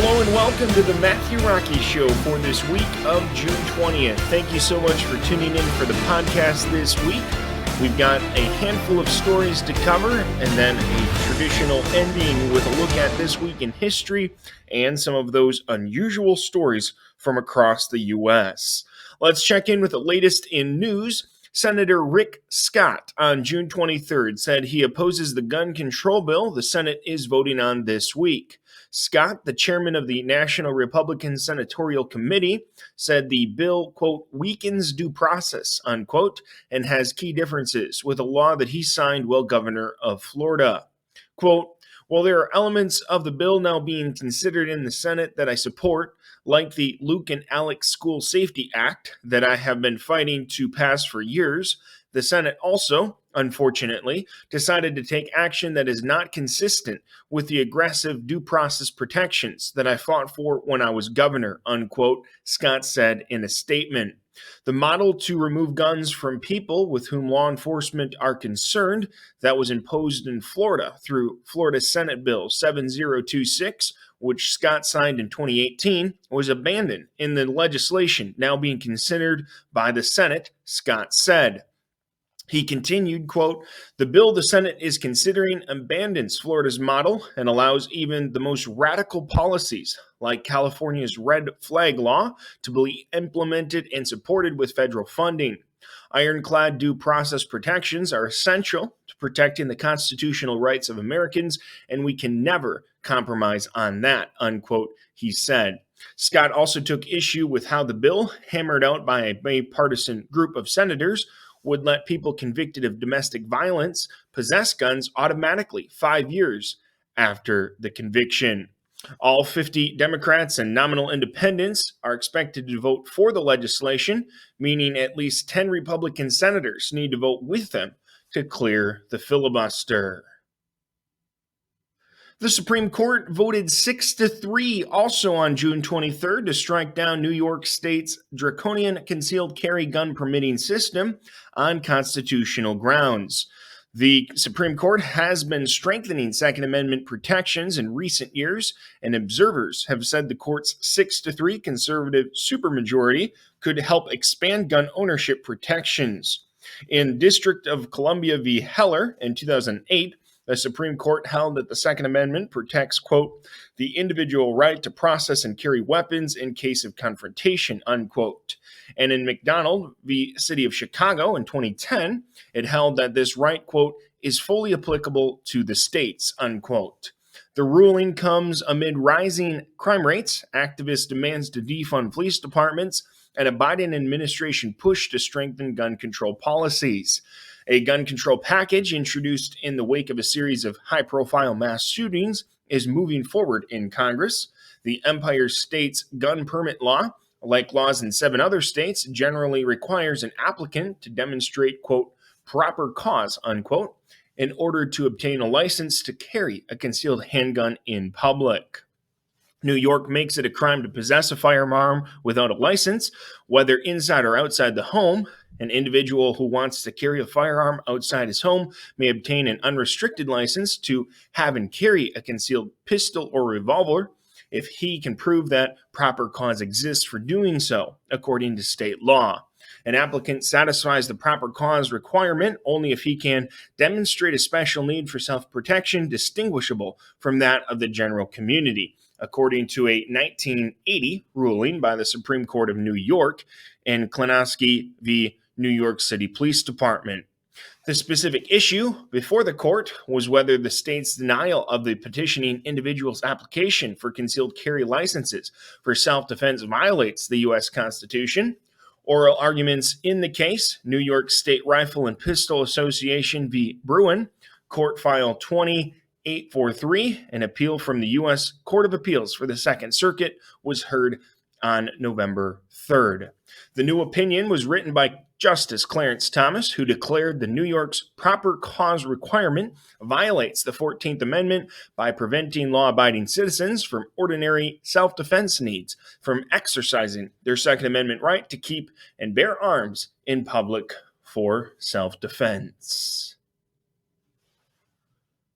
Hello and welcome to the Matthew Rocky Show for this week of June 20th. Thank you so much for tuning in for the podcast this week. We've got a handful of stories to cover and then a traditional ending with a look at this week in history and some of those unusual stories from across the U.S. Let's check in with the latest in news. Senator Rick Scott on June 23rd said he opposes the gun control bill the Senate is voting on this week. Scott, the chairman of the National Republican Senatorial Committee, said the bill, quote, weakens due process, unquote, and has key differences with a law that he signed while governor of Florida. Quote, while there are elements of the bill now being considered in the Senate that I support, like the Luke and Alex School Safety Act that I have been fighting to pass for years, the Senate also, unfortunately, decided to take action that is not consistent with the aggressive due process protections that I fought for when I was governor, unquote, Scott said in a statement. The model to remove guns from people with whom law enforcement are concerned that was imposed in Florida through Florida Senate Bill 7026, which Scott signed in 2018, was abandoned in the legislation now being considered by the Senate, Scott said. He continued, quote, the bill the Senate is considering abandons Florida's model and allows even the most radical policies, like California's red flag law, to be implemented and supported with federal funding. Ironclad due process protections are essential to protecting the constitutional rights of Americans, and we can never compromise on that, unquote, he said. Scott also took issue with how the bill, hammered out by a bipartisan group of senators, would let people convicted of domestic violence possess guns automatically 5 years after the conviction. All 50 Democrats and nominal independents are expected to vote for the legislation, meaning at least 10 Republican senators need to vote with them to clear the filibuster. The Supreme Court voted 6-3 also on June 23rd to strike down New York State's draconian concealed carry gun permitting system on constitutional grounds. The Supreme Court has been strengthening Second Amendment protections in recent years, and observers have said the court's 6-3 conservative supermajority could help expand gun ownership protections. In District of Columbia v. Heller in 2008, the Supreme Court held that the Second Amendment protects, quote, the individual right to process and carry weapons in case of confrontation, unquote. And in McDonald v. City of Chicago in 2010, it held that this right, quote, is fully applicable to the states, unquote. The ruling comes amid rising crime rates, activist demands to defund police departments, and a Biden administration push to strengthen gun control policies. A gun control package introduced in the wake of a series of high-profile mass shootings is moving forward in Congress. The Empire State's gun permit law, like laws in 7 other states, generally requires an applicant to demonstrate, quote, proper cause, unquote, in order to obtain a license to carry a concealed handgun in public. New York makes it a crime to possess a firearm without a license, whether inside or outside the home. An individual who wants to carry a firearm outside his home may obtain an unrestricted license to have and carry a concealed pistol or revolver if he can prove that proper cause exists for doing so, according to state law. An applicant satisfies the proper cause requirement only if he can demonstrate a special need for self-protection distinguishable from that of the general community, according to a 1980 ruling by the Supreme Court of New York in Klonowski v. New York City Police Department. The specific issue before the court was whether the state's denial of the petitioning individual's application for concealed carry licenses for self-defense violates the U.S. Constitution. Oral arguments in the case, New York State Rifle and Pistol Association v. Bruin, Court File 20843, an appeal from the U.S. Court of Appeals for the Second Circuit, was heard on November 3rd. The new opinion was written by Justice Clarence Thomas, who declared the New York's proper cause requirement violates the 14th Amendment by preventing law-abiding citizens from ordinary self-defense needs from exercising their Second Amendment right to keep and bear arms in public for self-defense.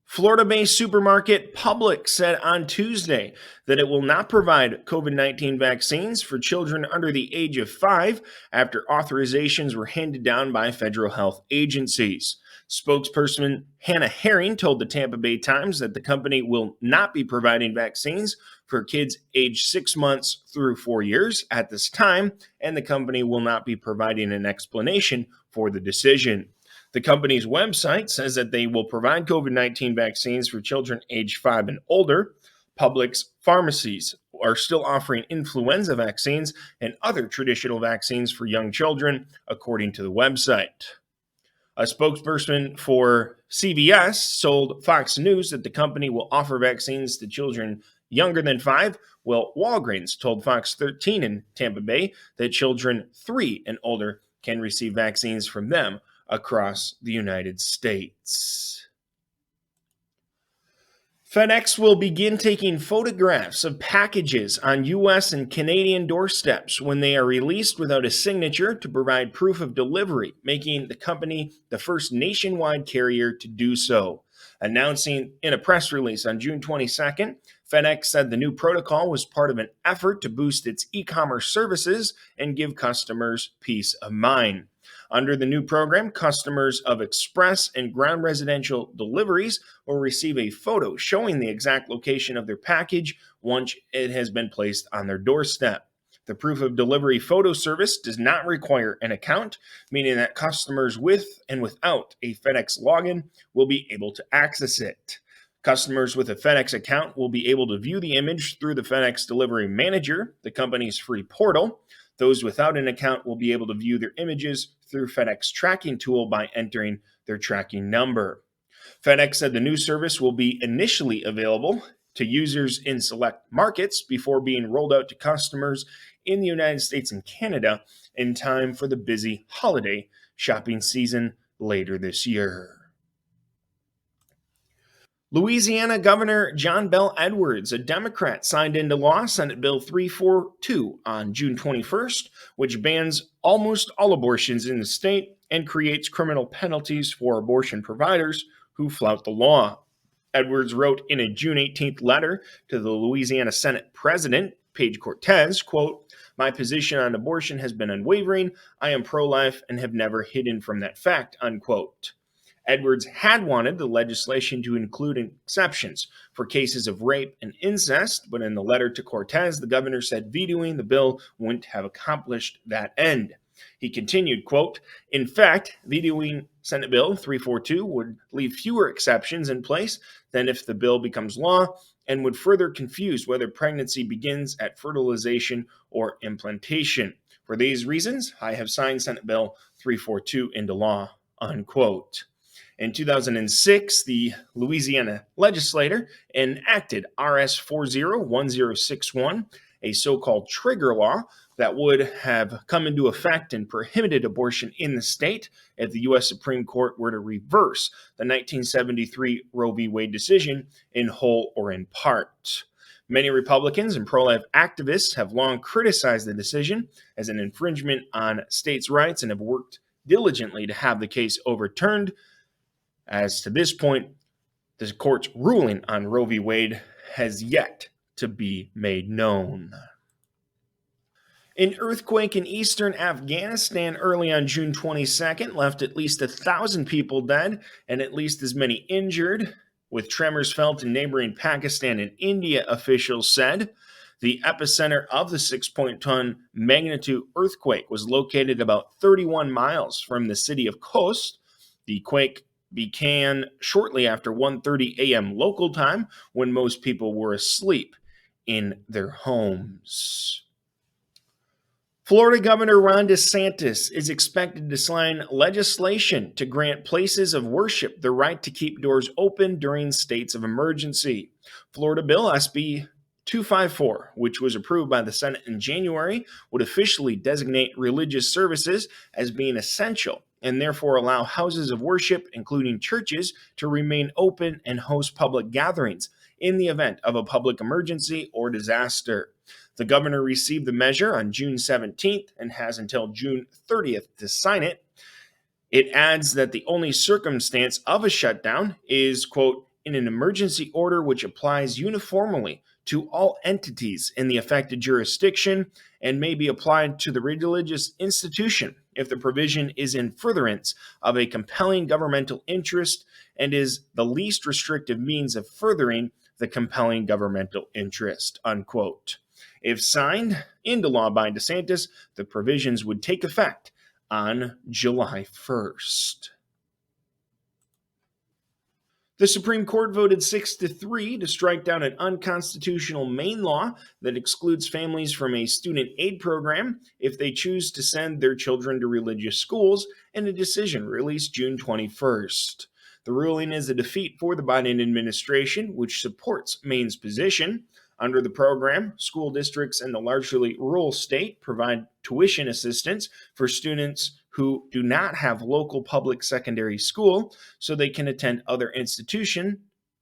Florida-based supermarket Publix said on Tuesday that it will not provide COVID-19 vaccines for children under the age of 5 after authorizations were handed down by federal health agencies. Spokesperson Hannah Herring told the Tampa Bay Times that the company will not be providing vaccines for kids aged 6 months through 4 years at this time, and the company will not be providing an explanation for the decision. The company's website says that they will provide COVID-19 vaccines for children aged 5 and older. Publix pharmacies are still offering influenza vaccines and other traditional vaccines for young children, according to the website. A spokesperson for CVS told Fox News that the company will offer vaccines to children younger than 5, while Walgreens told Fox 13 in Tampa Bay that children 3 and older can receive vaccines from them across the United States. FedEx will begin taking photographs of packages on U.S. and Canadian doorsteps when they are released without a signature to provide proof of delivery, making the company the first nationwide carrier to do so. Announcing in a press release on June 22nd, FedEx said the new protocol was part of an effort to boost its e-commerce services and give customers peace of mind. Under the new program, customers of express and ground residential deliveries will receive a photo showing the exact location of their package once it has been placed on their doorstep. The proof of delivery photo service does not require an account, meaning that customers with and without a FedEx login will be able to access it. Customers with a FedEx account will be able to view the image through the FedEx Delivery Manager, the company's free portal. Those without an account will be able to view their images through FedEx tracking tool by entering their tracking number. FedEx said the new service will be initially available to users in select markets before being rolled out to customers in the United States and Canada in time for the busy holiday shopping season later this year. Louisiana Governor John Bel Edwards, a Democrat, signed into law Senate Bill 342 on June 21st, which bans almost all abortions in the state and creates criminal penalties for abortion providers who flout the law. Edwards wrote in a June 18th letter to the Louisiana Senate President, Paige Cortez, quote, "My position on abortion has been unwavering. I am pro-life and have never hidden from that fact," unquote. Edwards had wanted the legislation to include exceptions for cases of rape and incest, but in the letter to Cortez, the governor said vetoing the bill wouldn't have accomplished that end. He continued, quote, "In fact, vetoing Senate Bill 342 would leave fewer exceptions in place than if the bill becomes law and would further confuse whether pregnancy begins at fertilization or implantation. For these reasons, I have signed Senate Bill 342 into law," unquote. In 2006, the Louisiana legislature enacted RS 401061, a so-called trigger law that would have come into effect and prohibited abortion in the state if the U.S. Supreme Court were to reverse the 1973 Roe v. Wade decision in whole or in part. Many Republicans and pro-life activists have long criticized the decision as an infringement on states' rights and have worked diligently to have the case overturned. As to this point, the court's ruling on Roe v. Wade has yet to be made known. An earthquake in eastern Afghanistan early on June 22nd left at least 1,000 people dead and at least as many injured, with tremors felt in neighboring Pakistan and India, officials said. The epicenter of the 6-ton magnitude earthquake was located about 31 miles from the city of Khost. The quake began shortly after 1:30 a.m. local time when most people were asleep in their homes. Florida Governor Ron DeSantis is expected to sign legislation to grant places of worship the right to keep doors open during states of emergency. Florida Bill SB 254, which was approved by the Senate in January, would officially designate religious services as being essential and therefore allow houses of worship, including churches, to remain open and host public gatherings in the event of a public emergency or disaster. The governor received the measure on June 17th and has until June 30th to sign it. It adds that the only circumstance of a shutdown is, quote, in an emergency order which applies uniformly to all entities in the affected jurisdiction and may be applied to the religious institution if the provision is in furtherance of a compelling governmental interest and is the least restrictive means of furthering the compelling governmental interest, unquote. If signed into law by DeSantis, the provisions would take effect on July 1st. The Supreme Court voted 6-3 to strike down an unconstitutional Maine law that excludes families from a student aid program if they choose to send their children to religious schools in a decision released June 21st. The ruling is a defeat for the Biden administration, which supports Maine's position. Under the program, school districts in the largely rural state provide tuition assistance for students who do not have local public secondary school so they can attend other institutions,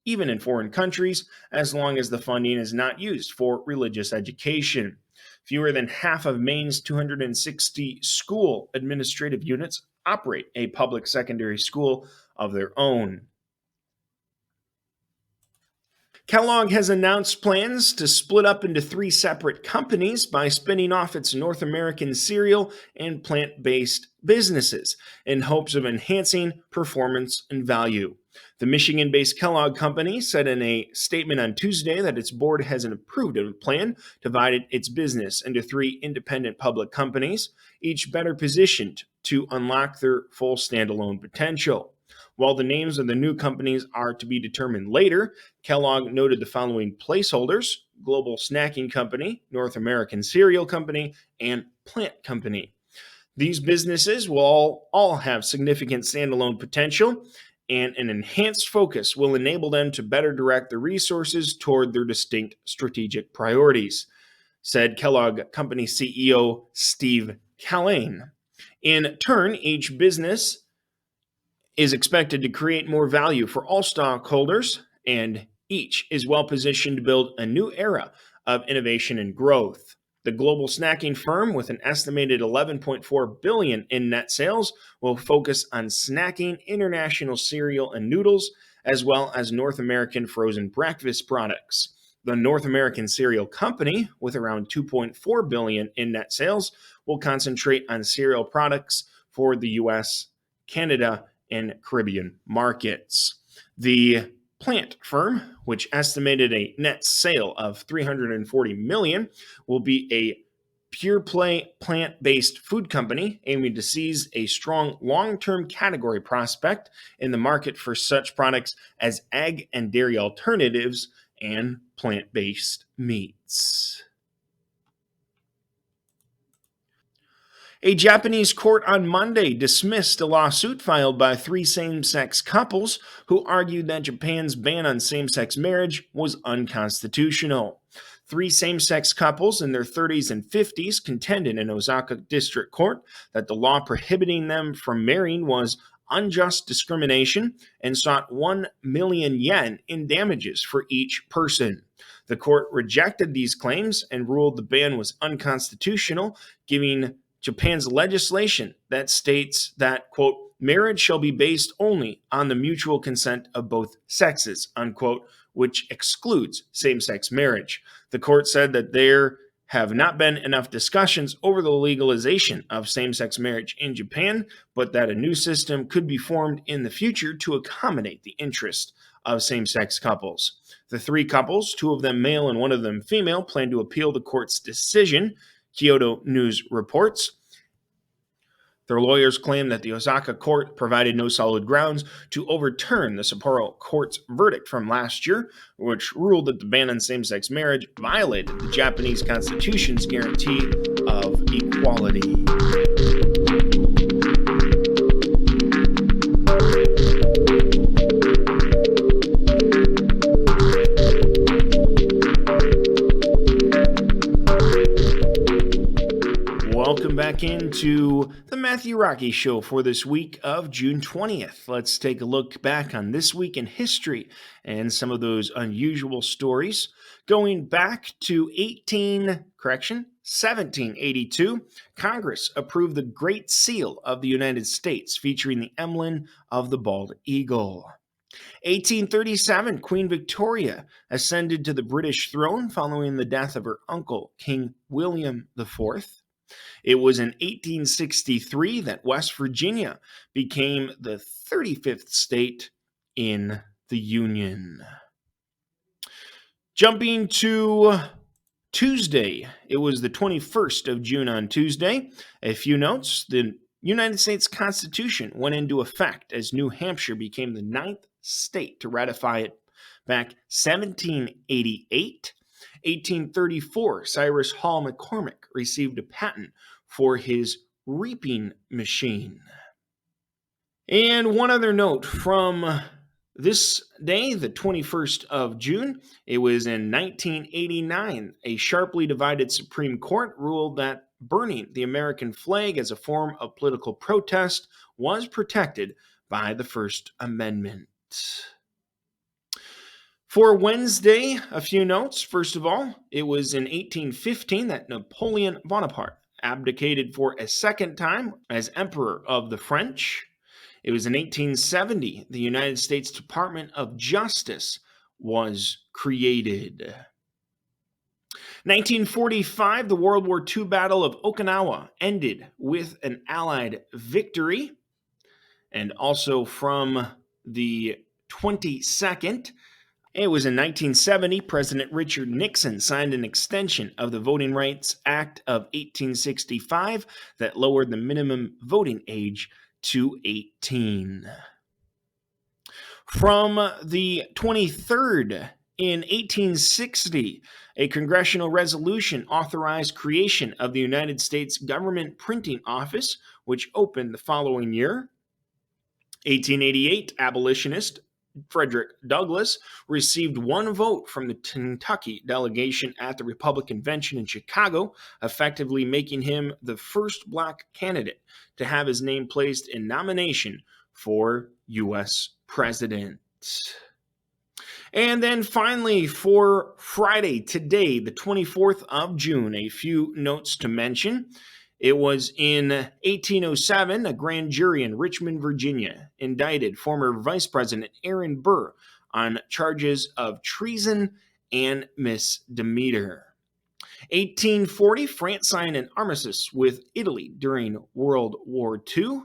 even in foreign countries, as long as the funding is not used for religious education. Fewer than half of Maine's 260 school administrative units operate a public secondary school of their own. Kellogg has announced plans to split up into 3 separate companies by spinning off its North American cereal and plant-based businesses in hopes of enhancing performance and value. The Michigan-based Kellogg Company said in a statement on Tuesday that its board has approved a plan to divide its business into 3 independent public companies, each better positioned to unlock their full standalone potential. While the names of the new companies are to be determined later, Kellogg noted the following placeholders: Global Snacking Company, North American Cereal Company, and Plant Company. These businesses will all have significant standalone potential, and an enhanced focus will enable them to better direct their resources toward their distinct strategic priorities, said Kellogg Company CEO Steve Callane. In turn, each business is expected to create more value for all stockholders, and each is well positioned to build a new era of innovation and growth. The global snacking firm, with an estimated $11.4 billion in net sales, will focus on snacking international cereal and noodles, as well as North American frozen breakfast products. The North American Cereal Company, with around $2.4 billion in net sales, will concentrate on cereal products for the U.S., Canada, and Caribbean markets. The Plant firm, which estimated a net sale of $340 million, will be a pure play plant-based food company aiming to seize a strong long-term category prospect in the market for such products as egg and dairy alternatives and plant-based meats. A Japanese court on Monday dismissed a lawsuit filed by 3 same-sex couples who argued that Japan's ban on same-sex marriage was unconstitutional. 3 same-sex couples in their 30s and 50s contended in Osaka District Court that the law prohibiting them from marrying was unjust discrimination and sought 1 million yen in damages for each person. The court rejected these claims and ruled the ban was unconstitutional, giving Japan's legislation that states that, quote, marriage shall be based only on the mutual consent of both sexes, unquote, which excludes same-sex marriage. The court said that there have not been enough discussions over the legalization of same-sex marriage in Japan, but that a new system could be formed in the future to accommodate the interest of same-sex couples. The 3 couples, 2 of them male and 1 of them female, plan to appeal the court's decision, Kyodo News reports. Their lawyers claim that the Osaka court provided no solid grounds to overturn the Sapporo court's verdict from last year, which ruled that the ban on same-sex marriage violated the Japanese constitution's guarantee of equality. Welcome back into the Matthew Rocky Show for this week of June 20th. Let's take a look back on this week in history and some of those unusual stories. Going back to 1782, Congress approved the Great Seal of the United States featuring the emblem of the bald eagle. 1837, Queen Victoria ascended to the British throne following the death of her uncle, King William IV. It was in 1863 that West Virginia became the 35th state in the Union. Jumping to Tuesday, it was the 21st of June on Tuesday. A few notes. The United States Constitution went into effect as New Hampshire became the 9th state to ratify it back 1788. 1834, Cyrus Hall McCormick received a patent for his reaping machine. And one other note from this day, the 21st of June, it was in 1989, a sharply divided Supreme Court ruled that burning the American flag as a form of political protest was protected by the First Amendment. For Wednesday, a few notes. First of all, it was in 1815 that Napoleon Bonaparte abdicated for a second time as Emperor of the French. It was in 1870 the United States Department of Justice was created. 1945, the World War II Battle of Okinawa ended with an Allied victory. And also from the 22nd, it was in 1970, President Richard Nixon signed an extension of the Voting Rights Act of 1865 that lowered the minimum voting age to 18. From the 23rd, in 1860, a congressional resolution authorized creation of the United States Government Printing Office, which opened the following year. 1888, abolitionist Frederick Douglass received one vote from the Kentucky delegation at the Republican convention in Chicago, effectively making him the first black candidate to have his name placed in nomination for U.S. president. And then finally, for Friday, today, the 24th of June, a few notes to mention. It was in 1807, a grand jury in Richmond, Virginia, indicted former Vice President Aaron Burr on charges of treason and misdemeanor. 1840, France signed an armistice with Italy during World War II.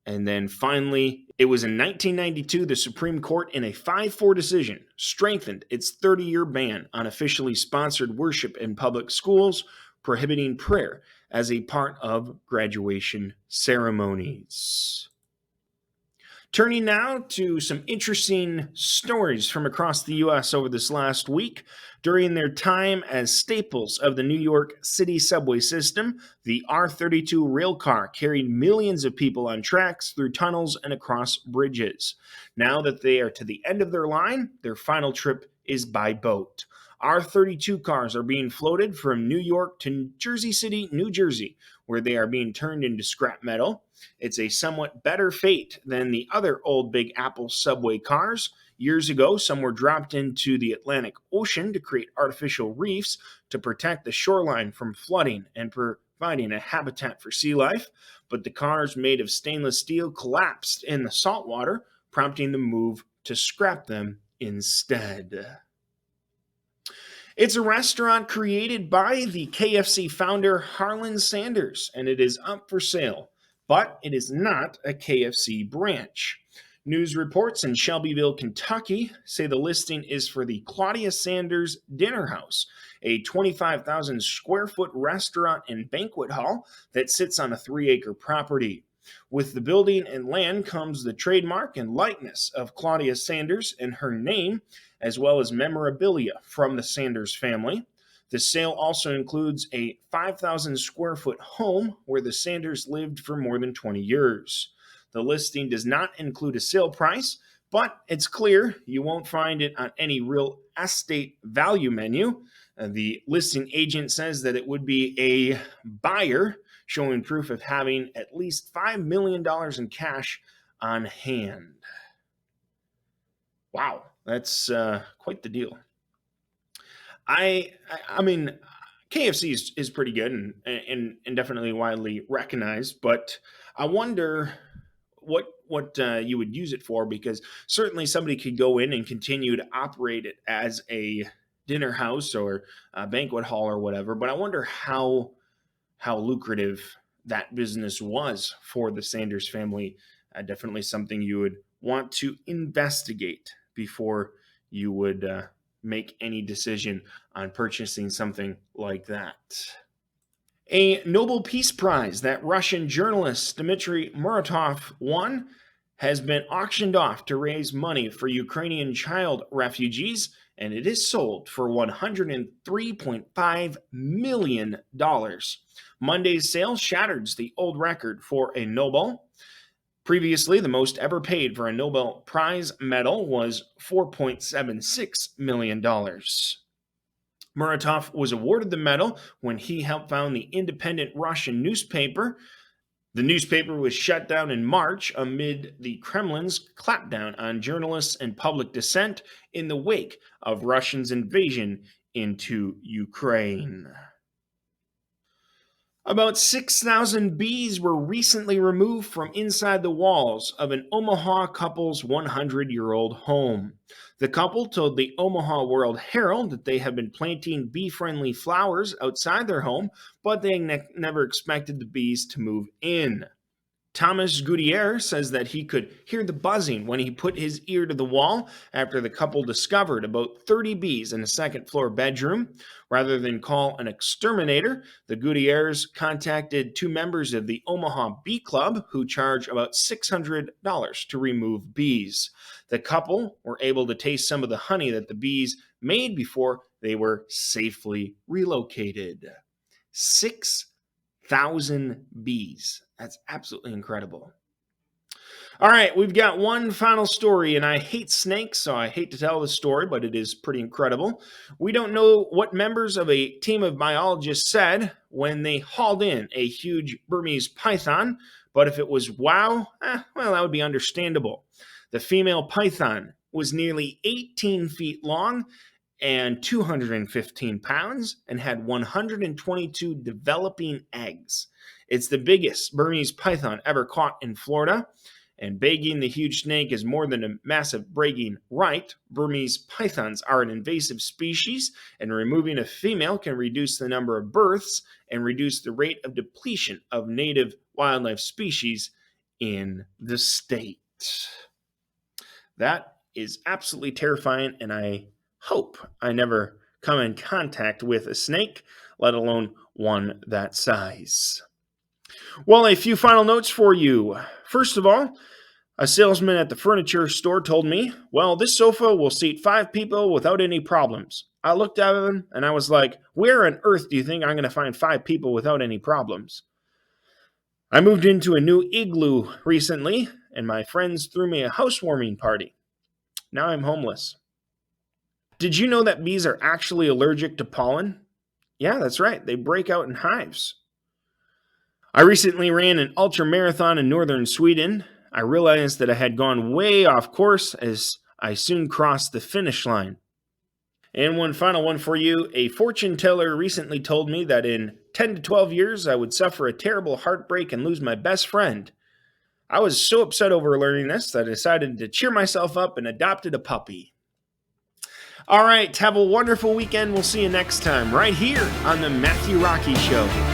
And then finally, it was in 1992, the Supreme Court, in a 5-4 decision, strengthened its 30-year ban on officially sponsored worship in public schools, prohibiting prayer as a part of graduation ceremonies. Turning now to some interesting stories from across the U.S. over this last week. During their time as staples of the New York City subway system, the R32 rail car carried millions of people on tracks, through tunnels, and across bridges. Now that they are to the end of their line, their final trip is by boat. R32 cars are being floated from New York to Jersey City, New Jersey, where they are being turned into scrap metal. It's a somewhat better fate than the other old Big Apple subway cars. Years ago, some were dropped into the Atlantic Ocean to create artificial reefs to protect the shoreline from flooding and providing a habitat for sea life. But the cars made of stainless steel collapsed in the salt water, prompting the move to scrap them instead. It's a restaurant created by the KFC founder Harlan Sanders, and it is up for sale, but it is not a KFC branch. News reports in Shelbyville, Kentucky say the listing is for the Claudia Sanders Dinner House, a 25,000 square foot restaurant and banquet hall that sits on a 3-acre property. With the building and land comes the trademark and likeness of Claudia Sanders and her name, as well as memorabilia from the Sanders family. The sale also includes a 5,000 square foot home where the Sanders lived for more than 20 years. The listing does not include a sale price, but it's clear you won't find it on any real estate value menu. The listing agent says that it would be a buyer, showing proof of having at least $5 million in cash on hand. Wow, that's quite the deal. I mean, KFC is pretty good and definitely widely recognized, but I wonder what you would use it for, because certainly somebody could go in and continue to operate it as a dinner house or a banquet hall or whatever. But I wonder how lucrative that business was for the Sanders family. Definitely something you would want to investigate before you would make any decision on purchasing something like that. A Nobel Peace Prize that Russian journalist Dmitry Muratov won has been auctioned off to raise money for Ukrainian child refugees, and it is sold for $103.5 million. Monday's sale shatters the old record for a Nobel. Previously, the most ever paid for a Nobel Prize medal was $4.76 million. Muratov was awarded the medal when he helped found the independent Russian newspaper. The newspaper was shut down in March amid the Kremlin's clampdown on journalists and public dissent in the wake of Russia's invasion into Ukraine. About 6,000 bees were recently removed from inside the walls of an Omaha couple's 100-year-old home. The couple told the Omaha World Herald that they have been planting bee-friendly flowers outside their home, but they never expected the bees to move in. Thomas Gutierrez says that he could hear the buzzing when he put his ear to the wall after the couple discovered about 30 bees in a second-floor bedroom. Rather than call an exterminator, the Gutierrez contacted two members of the Omaha Bee Club who charge about $600 to remove bees. The couple were able to taste some of the honey that the bees made before they were safely relocated. 6,000 bees. That's absolutely incredible. All right, we've got one final story, and I hate snakes, so I hate to tell the story, but it is pretty incredible. We don't know what members of a team of biologists said when they hauled in a huge Burmese python, but if it was wow, well, that would be understandable. The female python was nearly 18 feet long and 215 pounds and had 122 developing eggs. It's the biggest Burmese python ever caught in Florida, and bagging the huge snake is more than a massive bragging right. Burmese pythons are an invasive species, and removing a female can reduce the number of births and reduce the rate of depletion of native wildlife species in the state. That is absolutely terrifying, and I hope I never come in contact with a snake, let alone one that size. Well, a few final notes for you. First of all, a salesman at the furniture store told me, well, this sofa will seat 5 people without any problems. I looked at him and I was like, where on earth do you think I'm going to find 5 people without any problems? I moved into a new igloo recently, and my friends threw me a housewarming party. Now I'm homeless. Did you know that bees are actually allergic to pollen? Yeah, that's right. They break out in hives. I recently ran an ultra marathon in northern Sweden. I realized that I had gone way off course as I soon crossed the finish line. And one final one for you. A fortune teller recently told me that in 10 to 12 years I would suffer a terrible heartbreak and lose my best friend. I was so upset over learning this that I decided to cheer myself up and adopted a puppy. All right, have a wonderful weekend. We'll see you next time right here on the Matthew Rocky Show.